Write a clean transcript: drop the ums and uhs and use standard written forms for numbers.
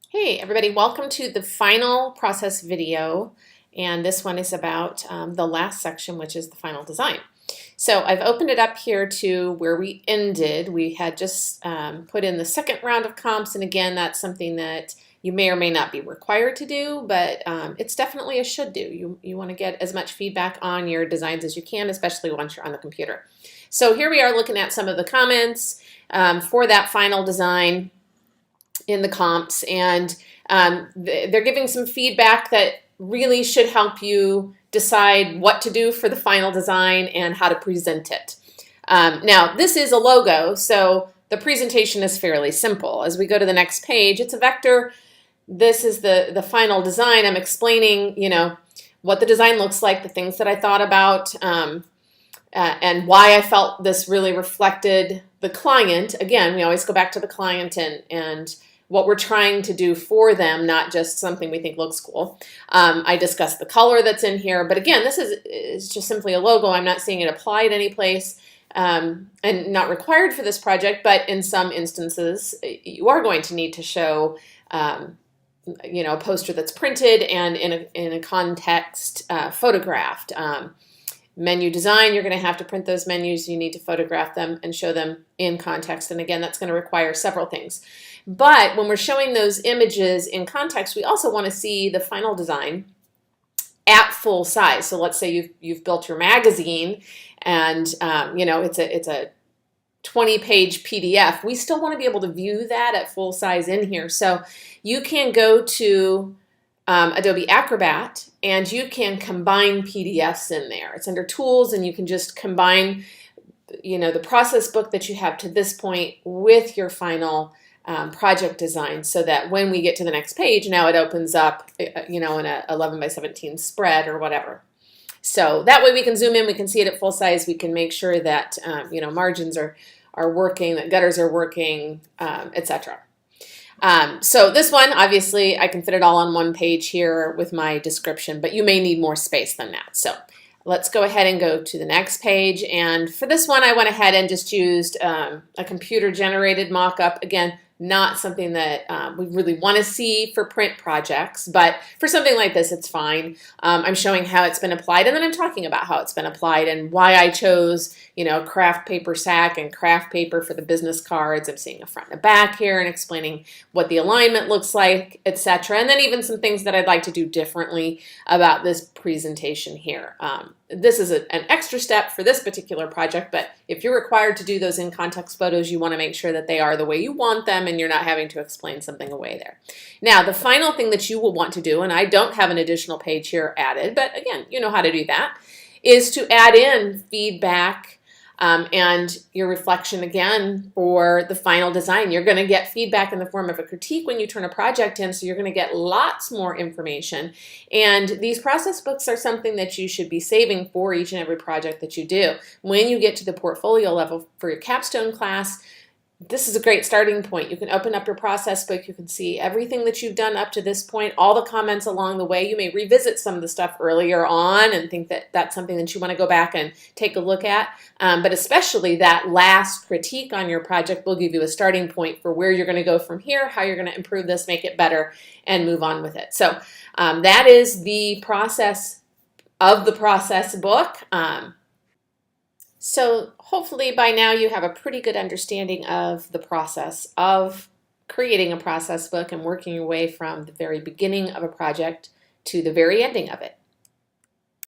Hey everybody, welcome to the final process video, and this one is about the last section, which is the final design. So I've opened it up here to where we ended. We had just put in the second round of comps, and again, that's something that you may or may not be required to do, but it's definitely a should do. You want to get as much feedback on your designs as you can, especially once you're on the computer. So here we are looking at some of the comments for that final design in the comps, and they're giving some feedback that really should help you decide what to do for the final design and how to present it. Now, this is a logo, so the presentation is fairly simple. As we go to the next page, it's a vector. This is the final design. I'm explaining, what the design looks like, the things that I thought about, and why I felt this really reflected the client. Again, we always go back to the client and what we're trying to do for them, not just something we think looks cool. I discussed the color that's in here, but again, this is just simply a logo. I'm not seeing it applied any place and not required for this project, but in some instances, you are going to need to show a poster that's printed and in a context photographed. Menu design, you're going to have to print those menus. You need to photograph them and show them in context. And again, that's going to require several things. But when we're showing those images in context, we also want to see the final design at full size. So let's say you've built your magazine and it's a 20-page PDF. We still want to be able to view that at full size in here. So you can go to Adobe Acrobat, and you can combine PDFs in there. It's under Tools, and you can just combine, the process book that you have to this point with your final project design, so that when we get to the next page, now it opens up, in a 11 by 17 spread or whatever. So that way we can zoom in, we can see it at full size, we can make sure that margins are working, that gutters are working, etc. So this one, obviously, I can fit it all on one page here with my description, but you may need more space than that. So let's go ahead and go to the next page. And for this one, I went ahead and just used a computer-generated mock-up. Again, not something that we really want to see for print projects, but for something like this, it's fine. I'm showing how it's been applied, and then I'm talking about how it's been applied and why I chose, craft paper sack and craft paper for the business cards. I'm seeing a front and a back here and explaining what the alignment looks like, etc. And then even some things that I'd like to do differently about this presentation here. This is an extra step for this particular project, but if you're required to do those in-context photos, you want to make sure that they are the way you want them and you're not having to explain something away there. Now, the final thing that you will want to do, and I don't have an additional page here added, but again, you know how to do that, is to add in feedback and your reflection again for the final design. You're going to get feedback in the form of a critique when you turn a project in, so you're going to get lots more information. And these process books are something that you should be saving for each and every project that you do. When you get to the portfolio level for your capstone class, this is a great starting point. You can open up your process book. You can see everything that you've done up to this point, all the comments along the way. You may revisit some of the stuff earlier on and think that that's something that you want to go back and take a look at. But especially that last critique on your project will give you a starting point for where you're going to go from here, how you're going to improve this, make it better, and move on with it. So that is the process of the process book. So hopefully by now you have a pretty good understanding of the process of creating a process book and working your way from the very beginning of a project to the very ending of it.